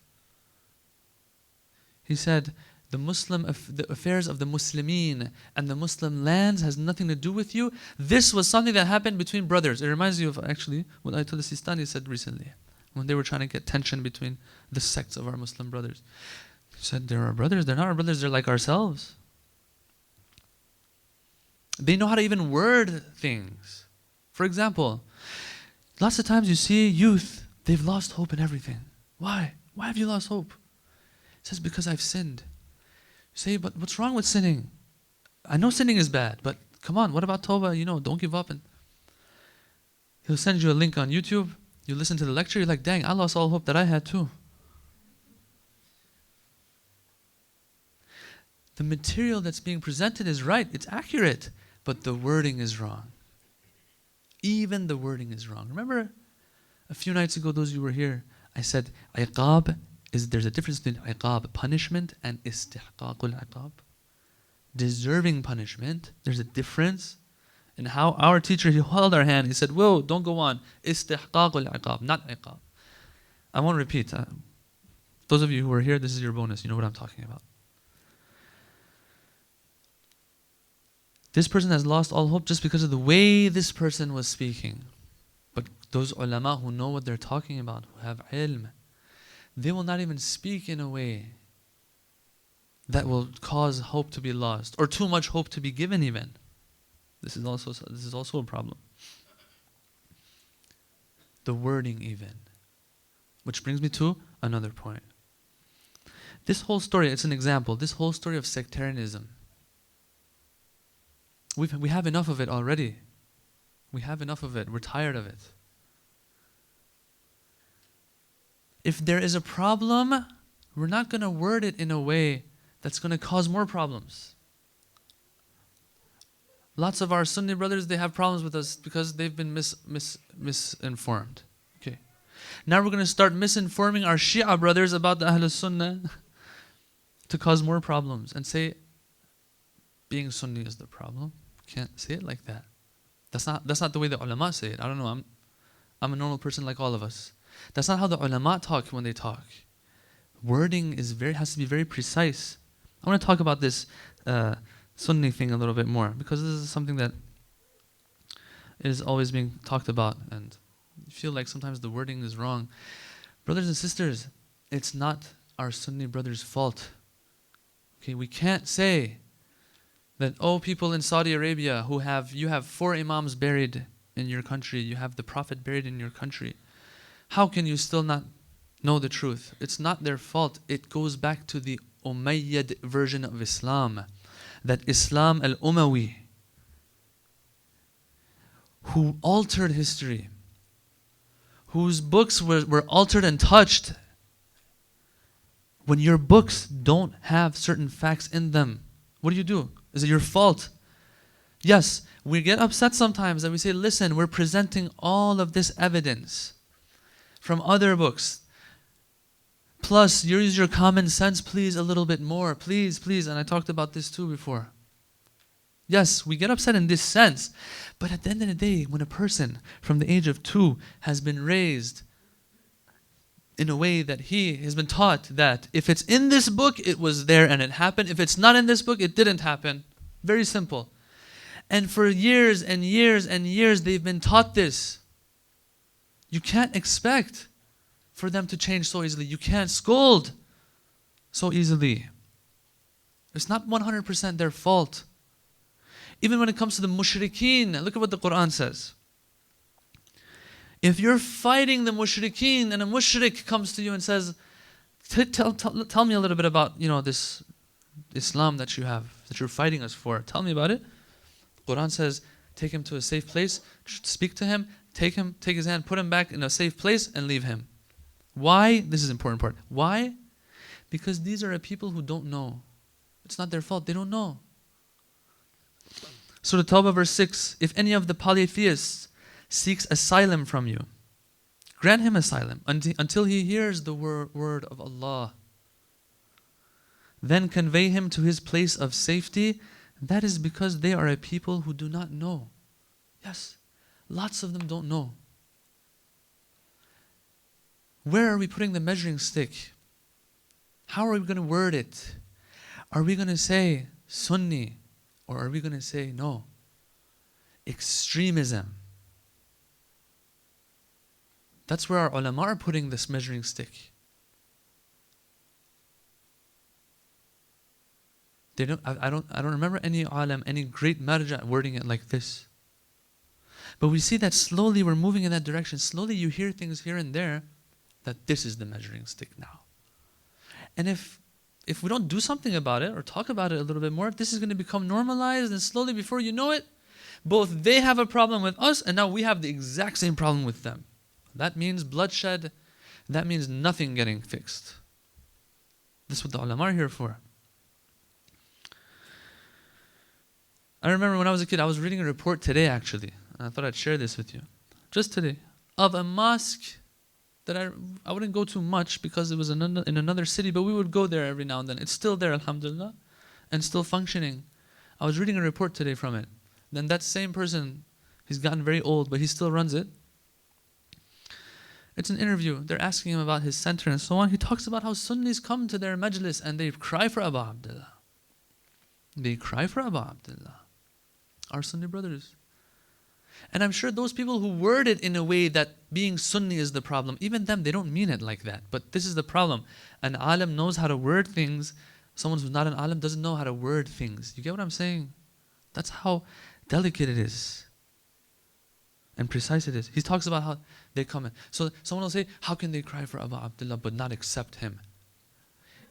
He said, the affairs of the Muslimin and the Muslim lands has nothing to do with you. This was something that happened between brothers. It reminds you of actually what Ayatollah Sistani said recently when they were trying to get tension between the sects of our Muslim brothers. He said, they're our brothers. They're not our brothers. They're like ourselves. They know how to even word things. For example, lots of times you see youth, they've lost hope in everything. Why? Why have you lost hope? He says, because I've sinned. You say, but what's wrong with sinning? I know sinning is bad, but come on, what about tawbah? Don't give up. And he'll send you a link on YouTube. You listen to the lecture, you're like, dang, I lost all hope that I had too. The material that's being presented is right, it's accurate, but the wording is wrong. Even the wording is wrong. Remember a few nights ago, those of you who were here, I said, there's a difference between iqab, punishment, and istihqaqul iqab. Deserving punishment, there's a difference in how our teacher, he held our hand, he said, whoa, don't go on. Istihqaqul iqab, not iqab. I won't repeat. Those of you who are here, this is your bonus. You know what I'm talking about. This person has lost all hope just because of the way this person was speaking. But those ulama who know what they're talking about, who have ilm, they will not even speak in a way that will cause hope to be lost or too much hope to be given even. This is also a problem. The wording even. Which brings me to another point. This whole story, it's an example, this whole story of sectarianism. We have enough of it already. We have enough of it. We're tired of it. If there is a problem, we're not going to word it in a way that's going to cause more problems. Lots of our Sunni brothers, they have problems with us because they've been misinformed. Okay. Now we're going to start misinforming our Shia brothers about the Ahlul Sunnah to cause more problems and say, being Sunni is the problem. Can't say it like that. That's not the way the ulama say it. I don't know. I'm a normal person like all of us. That's not how the ulama talk when they talk. Wording has to be very precise. I want to talk about this Sunni thing a little bit more because this is something that is always being talked about and you feel like sometimes the wording is wrong. Brothers and sisters, it's not our Sunni brothers' fault. Okay, we can't say that, people in Saudi Arabia you have 4 imams buried in your country, you have the Prophet buried in your country. How can you still not know the truth? It's not their fault. It goes back to the Umayyad version of Islam. That Islam al-Umawi, who altered history, whose books were altered and touched, When your books don't have certain facts in them, what do? Is it your fault? Yes, we get upset sometimes and we say, listen, we're presenting all of this evidence from other books. Plus, use your common sense, please, a little bit more. Please, please. And I talked about this too before. Yes, we get upset in this sense. But at the end of the day, when a person from the age of 2 has been raised in a way that he has been taught that if it's in this book, it was there and it happened. If it's not in this book, it didn't happen. Very simple. And for years and years and years, they've been taught this. You can't expect for them to change so easily. You can't scold so easily. It's not 100% their fault. Even when it comes to the mushrikeen, look at what the Quran says. If you're fighting the mushrikeen and a mushrik comes to you and says, tell me a little bit about, this Islam that you have, that you're fighting us for. Tell me about it. The Quran says, take him to a safe place, speak to him, take his hand, put him back in a safe place and leave him. Why? This is an important part. Why? Because these are a people who don't know. It's not their fault. They don't know. Surah Tawbah verse 6, if any of the polytheists seeks asylum from you, grant him asylum until he hears the word of Allah. Then convey him to his place of safety. That is because they are a people who do not know. Yes, lots of them don't know. Where are we putting the measuring stick? How are we going to word it? Are we going to say Sunni? Or are we going to say no? Extremism. That's where our ulama are putting this measuring stick. I don't remember any alim, any great marja wording it like this. But we see that slowly we're moving in that direction. Slowly you hear things here and there that this is the measuring stick now. And if we don't do something about it or talk about it a little bit more, this is going to become normalized, and slowly before you know it, both they have a problem with us and now we have the exact same problem with them. That means bloodshed. That means nothing getting fixed. This is what the ulama are here for. I remember when I was a kid, I was reading a report today actually, and I thought I'd share this with you. Just today. Of a mosque that I wouldn't go to much because it was in another city, but we would go there every now and then. It's still there, alhamdulillah, and still functioning. I was reading a report today from it. Then that same person, he's gotten very old, but he still runs it. It's an interview. They're asking him about his center and so on. He talks about how Sunnis come to their majlis and they cry for Abu Abdullah. They cry for Abu Abdullah. Our Sunni brothers. And I'm sure those people who word it in a way that being Sunni is the problem, even them, they don't mean it like that. But this is the problem. An alim knows how to word things. Someone who's not an alim doesn't know how to word things. You get what I'm saying? That's how delicate it is. And precise it is. He talks about how they come in. So someone will say, how can they cry for Abu Abdullah but not accept him?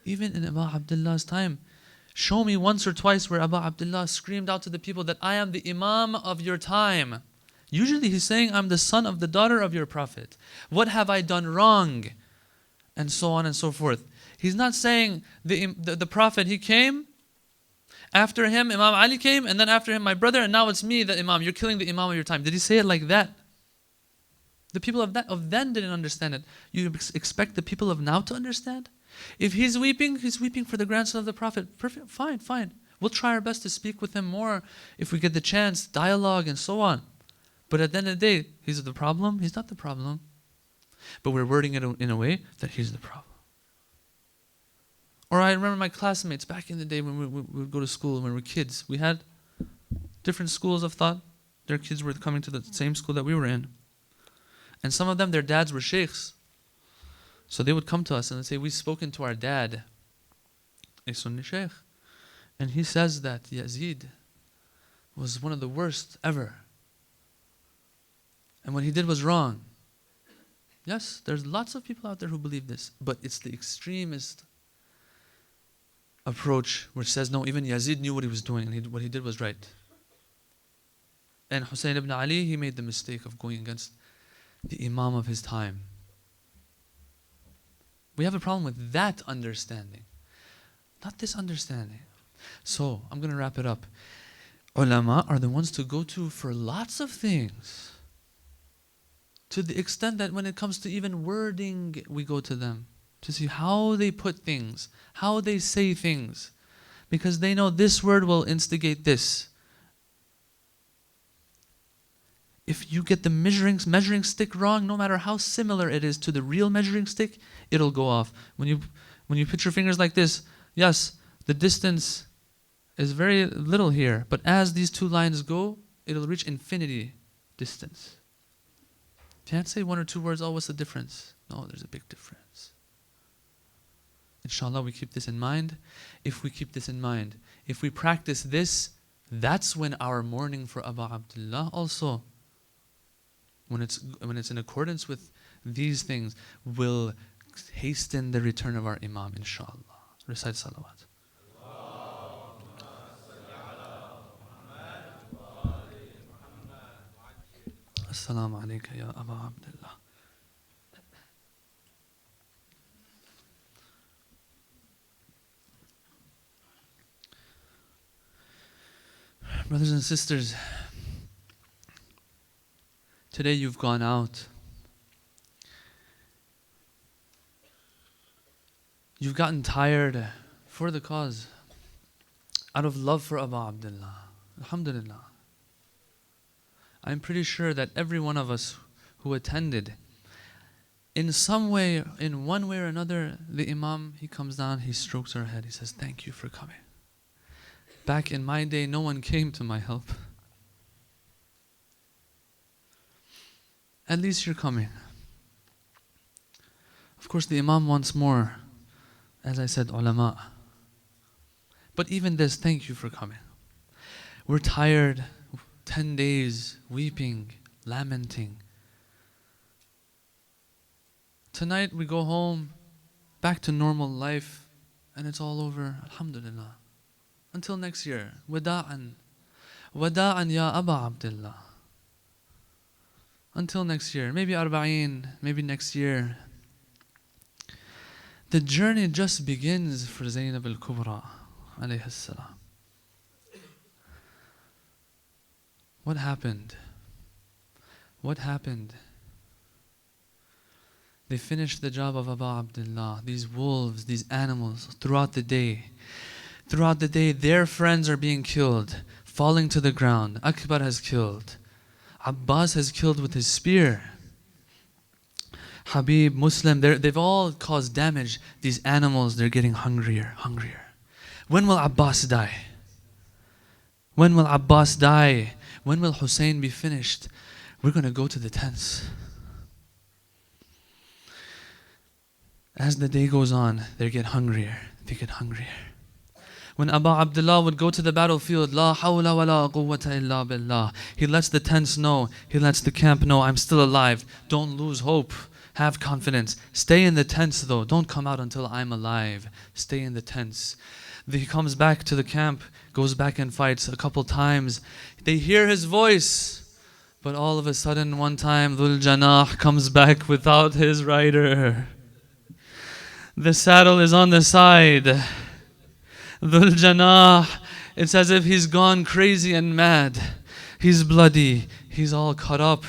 Even in Abu Abdullah's time, show me once or twice where Abu Abdullah screamed out to the people that I am the Imam of your time. Usually he's saying, I'm the son of the daughter of your Prophet. What have I done wrong? And so on and so forth. He's not saying the Prophet, he came, after him Imam Ali came, and then after him my brother, and now it's me, the Imam. You're killing the Imam of your time. Did he say it like that? The people of then didn't understand it. You expect the people of now to understand? If he's weeping for the grandson of the Prophet. Perfect, fine. We'll try our best to speak with him more if we get the chance, dialogue and so on. But at the end of the day, he's the problem? He's not the problem. But we're wording it in a way that he's the problem. Or I remember my classmates back in the day when we would go to school, when we were kids. We had different schools of thought. Their kids were coming to the same school that we were in. And some of them, their dads were sheikhs. So they would come to us and say, we've spoken to our dad, a Sunni sheikh. And he says that Yazid was one of the worst ever. And what he did was wrong. Yes, there's lots of people out there who believe this, but it's the extremist approach which says, no, even Yazid knew what he was doing and what he did was right. And Hussein ibn Ali, he made the mistake of going against the Imam of his time. We have a problem with that understanding, not this understanding. So, I'm going to wrap it up. Ulama are the ones to go to for lots of things. To the extent that when it comes to even wording, we go to them to see how they put things, how they say things. Because they know this word will instigate this. If you get the measuring stick wrong, no matter how similar it is to the real measuring stick, it'll go off. When you put your fingers like this, yes, the distance is very little here, but as these two lines go, it'll reach infinity distance. You can't say one or two words, oh, what's the difference? No, there's a big difference. Inshallah, we keep this in mind. If we keep this in mind, if we practice this, that's when our mourning for Abu Abdullah also, when it's in accordance with these things, will hasten the return of our Imam, inshallah. Recite salawat. Assalamu alayka ya Abu Abdullah. Brothers and sisters, today you've gone out. You've gotten tired for the cause, out of love for Abu Abdullah. Alhamdulillah. I'm pretty sure that every one of us who attended, in some way, in one way or another, the Imam, he comes down, he strokes our head, he says, thank you for coming. Back in my day, no one came to my help. At least you're coming. Of course, the Imam wants more. As I said, ulama. But even this, thank you for coming. We're tired, 10 days, weeping, lamenting. Tonight we go home, back to normal life, and it's all over. Alhamdulillah. Until next year. Wada'an. Wada'an ya Abu Abdullah. Until next year. Maybe Arba'een. Maybe next year. The journey just begins for Zainab al-Kubra. Alayhi salam. What happened? What happened? They finished the job of Abu Abdullah. These wolves, these animals, throughout the day. Throughout the day, their friends are being killed, falling to the ground. Akbar has killed. Abbas has killed with his spear. Habib, Muslim, they've all caused damage. These animals, they're getting hungrier. When will Abbas die? When will Abbas die? When will Hussein be finished? We're going to go to the tents. As the day goes on, they get hungrier. When Abu Abdullah would go to the battlefield, La hawla wa la quwwata illa billah. He lets the tents know, he lets the camp know, I'm still alive. Don't lose hope. Have confidence. Stay in the tents though. Don't come out until I'm alive. Stay in the tents. He comes back to the camp, goes back and fights a couple times. They hear his voice. But all of a sudden, one time, Dhul Janah comes back without his rider. The saddle is on the side. Dhul Janah, it's as if he's gone crazy and mad. He's bloody. He's all cut up.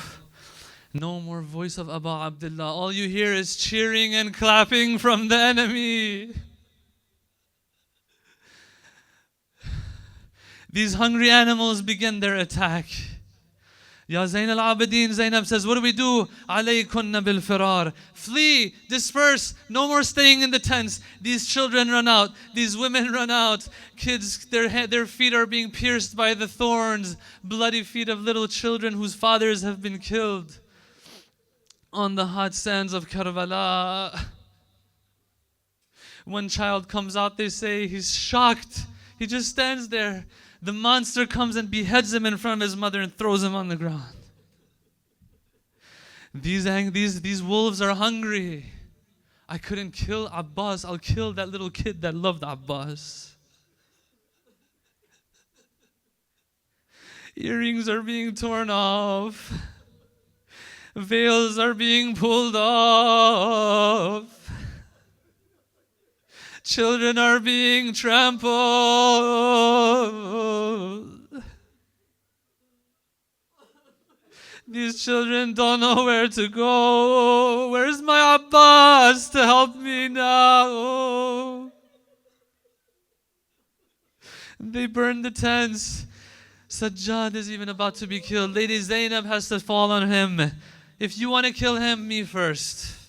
No more voice of Abu Abdullah. All you hear is cheering and clapping from the enemy. These hungry animals begin their attack. Ya Zain al-Abidin, Zainab says, what do we do? Alaykunna bil firar. Flee, disperse, no more staying in the tents. These children run out, these women run out. Kids, their feet are being pierced by the thorns. Bloody feet of little children whose fathers have been killed on the hot sands of Karbala. One child comes out, they say he's shocked. He just stands there. The monster comes and beheads him in front of his mother and throws him on the ground. These wolves are hungry. I couldn't kill Abbas. I'll kill that little kid that loved Abbas. Earrings are being torn off. Veils are being pulled off. Children are being trampled. These children don't know where to go. Where's my Abbas to help me now? They burn the tents. Sajjad is even about to be killed. Lady Zainab has to fall on him. If you want to kill him, me first.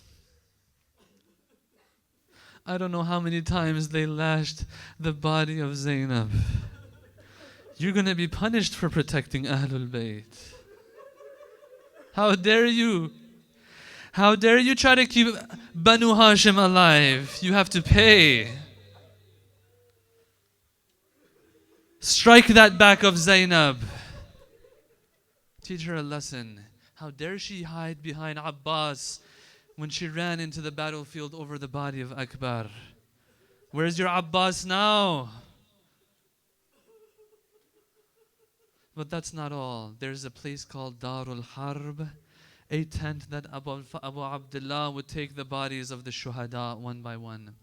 I don't know how many times they lashed the body of Zainab. You're going to be punished for protecting Ahlulbayt. How dare you? How dare you try to keep Banu Hashim alive? You have to pay. Strike that back of Zainab. Teach her a lesson. How dare she hide behind Abbas when she ran into the battlefield over the body of Akbar? Where's your Abbas now? But that's not all. There's a place called Darul Harb, a tent that Abu Abdullah would take the bodies of the shuhada one by one.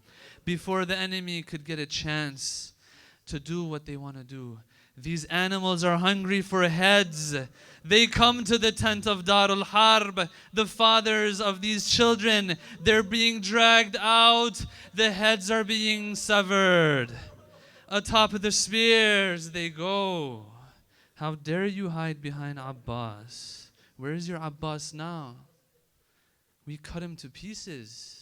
Before the enemy could get a chance to do what they want to do. These animals are hungry for heads. They come to the tent of Darul Harb. The fathers of these children, they're being dragged out. The heads are being severed. Atop of the spears they go. How dare you hide behind Abbas? Where is your Abbas now? We cut him to pieces.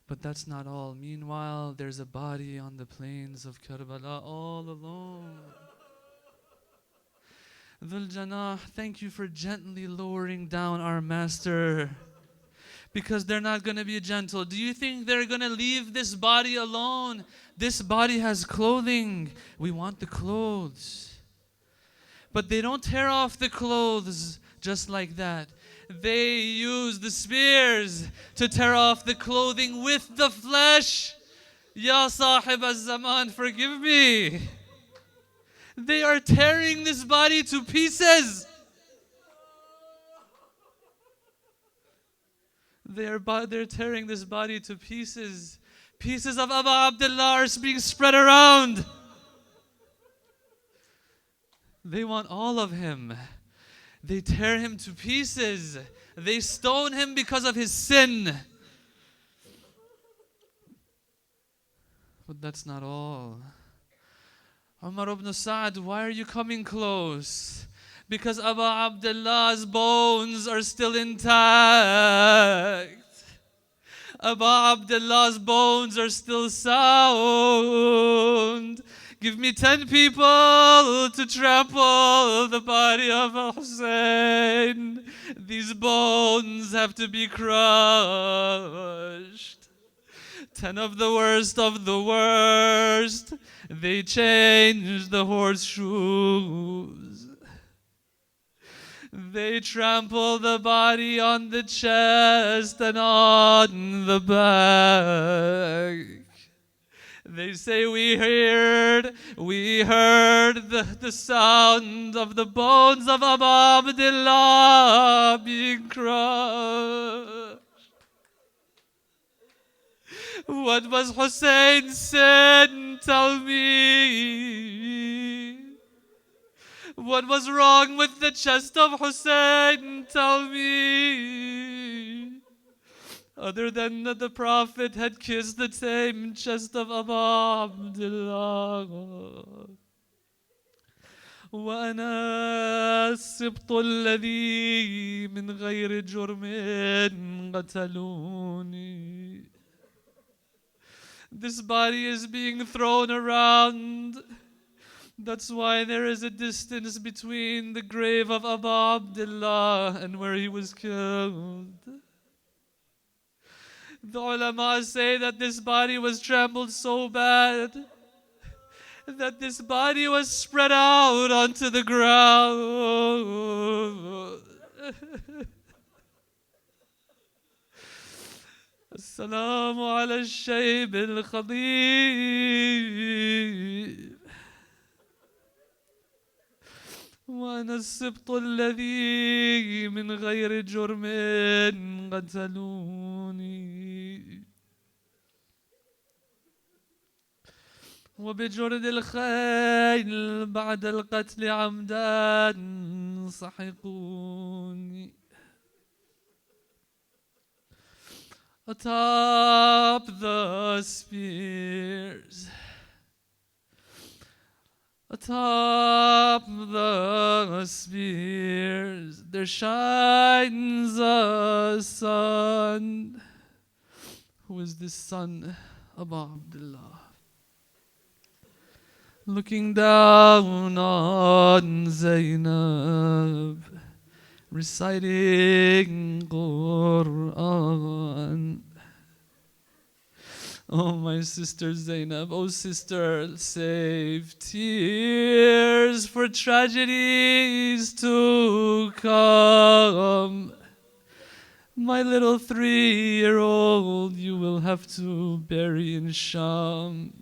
But that's not all. Meanwhile, there's a body on the plains of Karbala all alone. Dhul Janah, thank you for gently lowering down our master. Because they're not going to be gentle. Do you think they're going to leave this body alone? This body has clothing. We want the clothes. But they don't tear off the clothes just like that. They use the spears to tear off the clothing with the flesh. Ya Sahib az-Zaman, forgive me. They are tearing this body to pieces. They're tearing this body to pieces. Pieces of Abu Abdullah are being spread around. They want all of him. They tear him to pieces. They stone him because of his sin. But that's not all. Umar ibn Sa'd, why are you coming close? Because Abu Abdullah's bones are still intact. Abu Abdullah's bones are still sound. Give me 10 people to trample the body of Hussein. These bones have to be crushed. 10 of the worst of the worst. They changed the horseshoes. They trample the body on the chest and on the back. They say we heard the sound of the bones of Abu Abdullah being crushed. What was Hussein's sin? Tell me. What was wrong with the chest of Hussein? Tell me. Other than that the Prophet had kissed the same chest of Abu Abdullah. وأنا السبط الذي من غير جرم قتلوني. This body is being thrown around. That's why there is a distance between the grave of Abu Abdullah and where he was killed. The ulama say that this body was trampled so bad that this body was spread out onto the ground. Assalamu ala al-shayb al-khabib. وأنا السبط الذي من غير جرم قتلوني. وبجرد الخيل بعد القتل عمدا سحقوني. Atop the spears, atop the spears, there shines a sun. Who is this son? Abu Abdullah. Looking down on Zainab, reciting Quran. Oh, my sister Zainab, oh sister, save tears for tragedies to come. My little 3-year-old you will have to bury in Sham.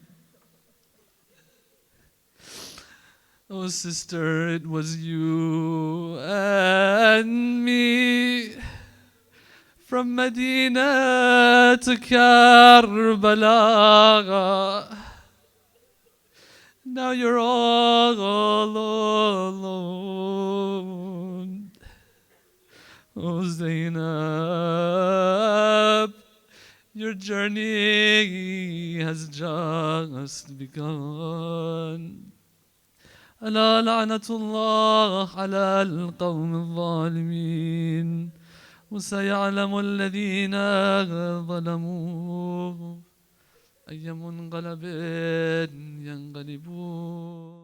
Oh sister, it was you and me from Medina to Karbala. Now you're all alone. Oh Zainab, your journey has just begun. ألا لعنة الله على القوم الظالمين وسيعلم الذين ظلموا أي منقلب ينقلبون.